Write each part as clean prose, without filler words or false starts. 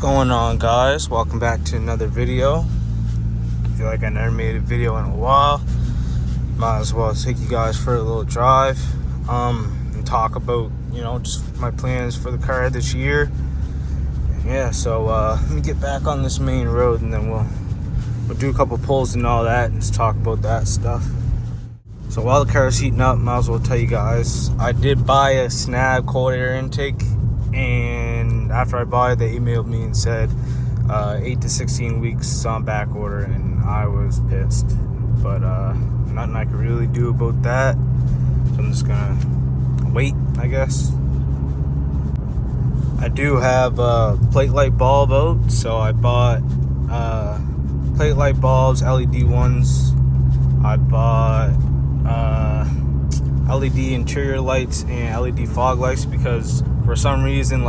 Going on, guys? Welcome back to another video. I feel like I never made a video in a while. Might as well take you guys for a little drive and talk about, just my plans for the car this year. And yeah, so let me get back on this main road and then we'll do a couple pulls and all that and just talk about that stuff. So while the car is heating up, might as well tell you guys, I did buy a Snap cold air intake, and after I bought it, they emailed me and said 8 to 16 weeks on back order, and I was pissed. But nothing I could really do about that, so I'm just gonna wait, I guess. I do have plate light bulb out, so I bought plate light bulbs, LED ones. I bought LED interior lights and LED fog lights because for some reason,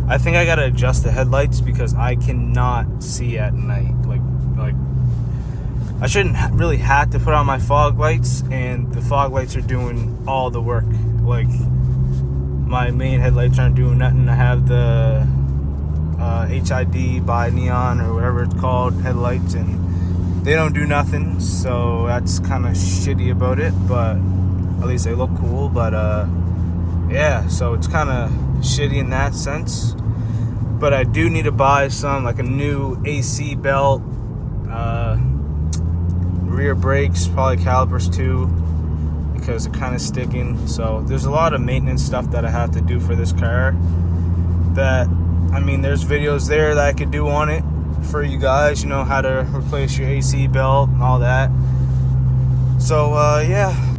I think I gotta adjust the headlights because I cannot see at night. Like I shouldn't really have to put on my fog lights, and the fog lights are doing all the work. Like my main headlights aren't doing nothing. I have the HID by Neon or whatever it's called headlights, and they don't do nothing, so that's kind of shitty about it, but at least they look cool. But yeah, so it's kind of shitty in that sense. But I do need to buy some, like a new AC belt, rear brakes, probably calipers too, because they're kind of sticking. So there's a lot of maintenance stuff that I have to do for this car that, there's videos there that I could do on it for you guys, how to replace your AC belt and all that. So yeah.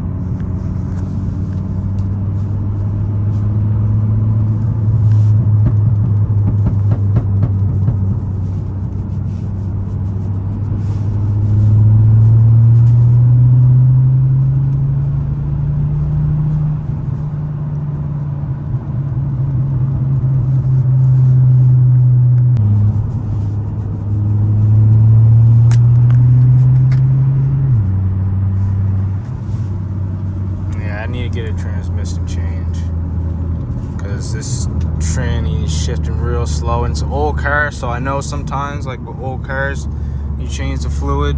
Get a transmission change because this tranny is shifting real slow, and it's an old car, so I know sometimes, like with old cars, you change the fluid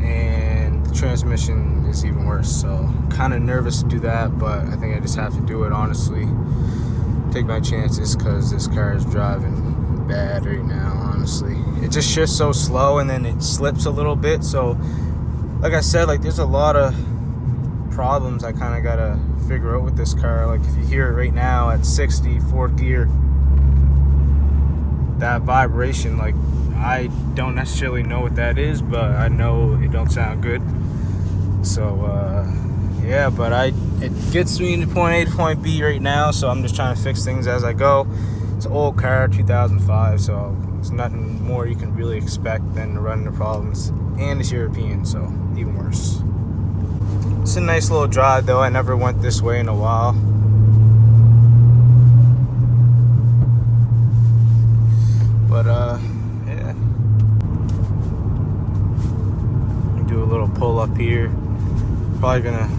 and the transmission is even worse. So kind of nervous to do that, but I think I just have to do it, honestly. Take my chances because this car is driving bad right now, honestly. It just shifts so slow and then it slips a little bit. So like I said, there's a lot of problems I kind of gotta figure out with this car. Like if you hear it right now at 60 fourth gear, that vibration, I don't necessarily know what that is, but I know it don't sound good. So yeah, but it gets me to point A to point B right now, so I'm just trying to fix things as I go. It's an old car, 2005, so it's nothing more you can really expect than to run into problems, and it's European, so even worse. It's a nice little drive, though. I never went this way in a while. But, yeah. Do a little pull up here. Probably gonna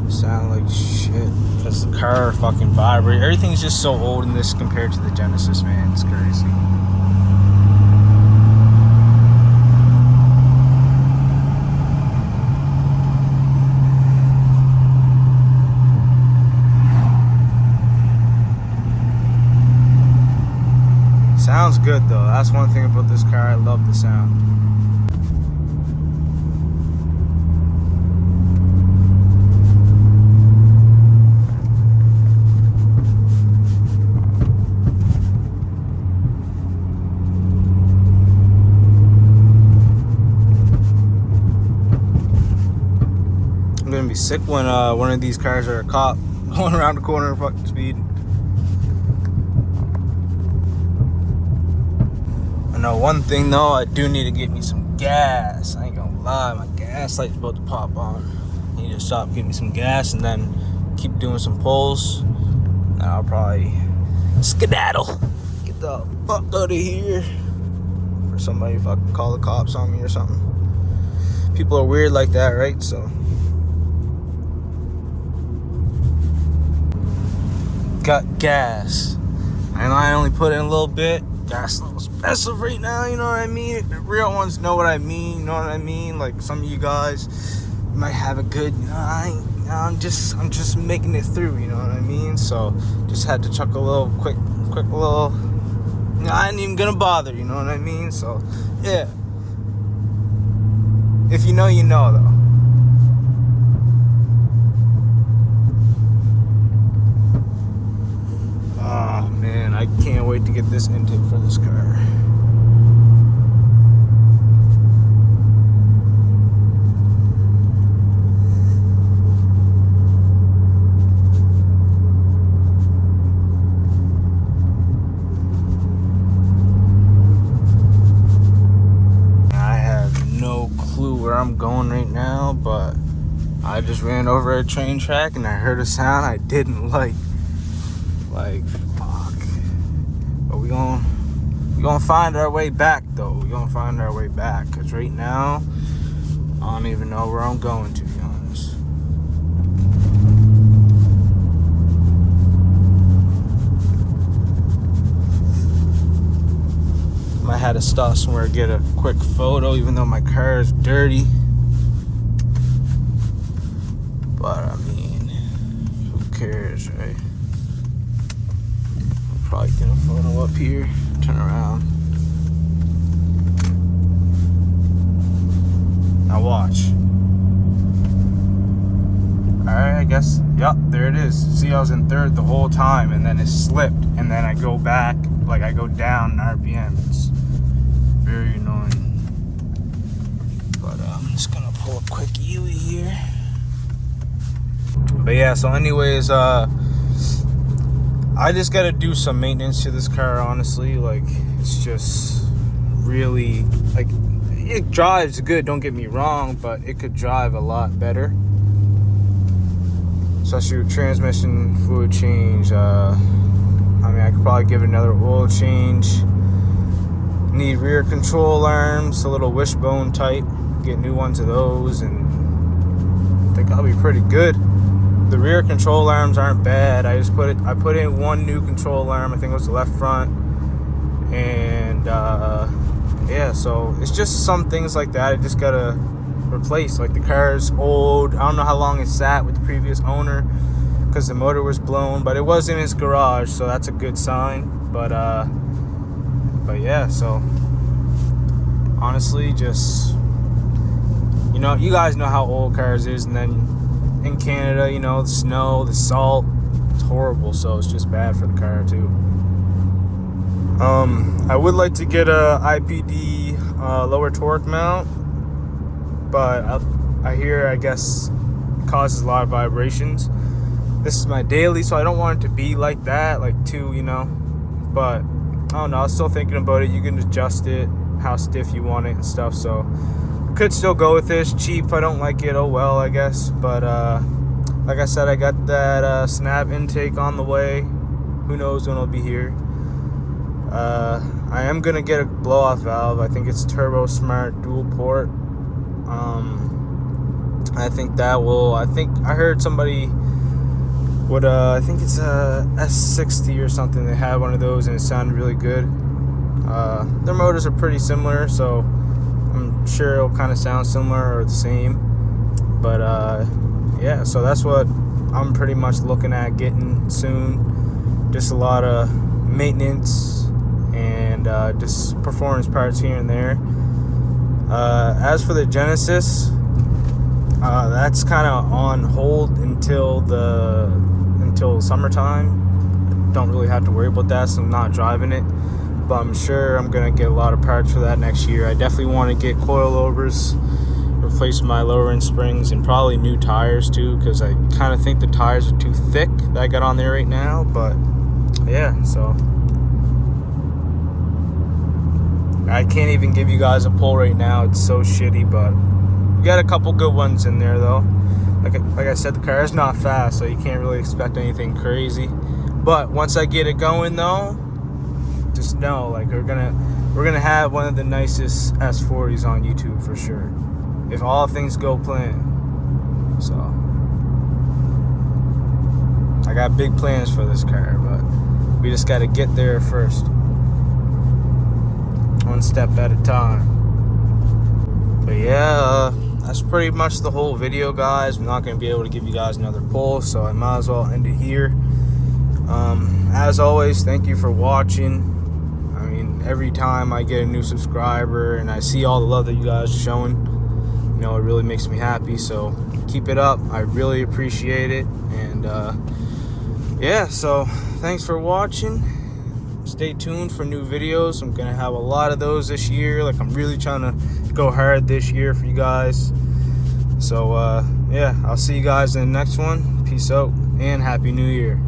sound like shit because the car fucking vibrates. Everything's just so old in this compared to the Genesis, man. It's crazy. Sounds good though. That's one thing about this car. I love the sound. I'm gonna be sick when one of these cars are a cop going around the corner at fucking speed. No, one thing though, I do need to get me some gas. I ain't gonna lie, my gas light's about to pop on. I need to stop, getting me some gas, and then keep doing some pulls. And I'll probably skedaddle. Get the fuck out of here. For somebody fucking call the cops on me or something. People are weird like that, right? So got gas. And I only put in a little bit. Gas a little expensive right now, you know what I mean? The real ones know what I mean, you know what I mean? Like some of you guys might have a good, I'm just making it through, you know what I mean? So just had to chuck a little quick little, I ain't even gonna bother, you know what I mean? So yeah, if you know, you know though. Oh man, I can't wait to get this intake for this car. I have no clue where I'm going right now, but I just ran over a train track and I heard a sound I didn't like. Like, fuck. But we gonna find our way back, though. We gonna find our way back. Because right now, I don't even know where I'm going, to be honest. Might have to stop somewhere to get a quick photo, even though my car is dirty. But, I mean, who cares, right? Probably get a photo up here, turn around. Now watch. Alright, I guess, yep, there it is. See, I was in third the whole time and then it slipped and then I go back, like I go down in RPM. It's very annoying. But I'm just gonna pull a quick U-ey here. But yeah, so anyways, I just gotta do some maintenance to this car, honestly. Like, it's just really, like, it drives good, don't get me wrong, but it could drive a lot better. Especially with transmission fluid change. I mean, I could probably give it another oil change. Need rear control arms, a little wishbone type. Get new ones of those, and I think I'll be pretty good. The rear control arms aren't bad. I put in one new control arm. I think it was the left front. And yeah, so it's just some things like that I just gotta replace. Like the car's old. I don't know how long it sat with the previous owner because the motor was blown, but it was in his garage, so that's a good sign. But yeah, so honestly, just, you know, you guys know how old cars is, and then in Canada, you know, the snow, the salt, it's horrible, so it's just bad for the car too. I would like to get a IPD lower torque mount, but I hear, I guess, it causes a lot of vibrations. This is my daily, so I don't want it to be like that, like too, you know, but I don't know, I was still thinking about it. You can adjust it, how stiff you want it and stuff, so could still go with this. Cheap, if I don't like it, oh well, I guess. But like I said, I got that snap intake on the way. Who knows when it'll be here. I am gonna get a blow off valve. I think it's Turbo Smart dual port. I think that will, I heard somebody would, I think it's a S40 or something. They had one of those and it sounded really good. Their motors are pretty similar, so I'm sure it'll kind of sound similar or the same. But yeah, so that's what I'm pretty much looking at getting soon. Just a lot of maintenance and just performance parts here and there. As for the Genesis, that's kind of on hold until summertime. Don't really have to worry about that, so I'm not driving it. But I'm sure I'm gonna get a lot of parts for that next year. I definitely want to get coilovers, replace my lower end springs, and probably new tires too, because I kind of think the tires are too thick that I got on there right now. But yeah, so I can't even give you guys a pull right now. It's so shitty, but we got a couple good ones in there though. Like I said, the car is not fast, so you can't really expect anything crazy. But once I get it going though, just know, like, we're gonna have one of the nicest S40s on YouTube for sure, if all things go plan. So I got big plans for this car, but We just got to get there first, one step at a time. But yeah, that's pretty much the whole video, guys. I'm not going to be able to give you guys another poll, so I might as well end it here. As always, thank you for watching. I mean, every time I get a new subscriber and I see all the love that you guys are showing, you know, it really makes me happy. So keep it up. I really appreciate it. And yeah, so thanks for watching. Stay tuned for new videos. I'm gonna have a lot of those this year. Like, I'm really trying to go hard this year for you guys. So yeah, I'll see you guys in the next one. Peace out and Happy New Year.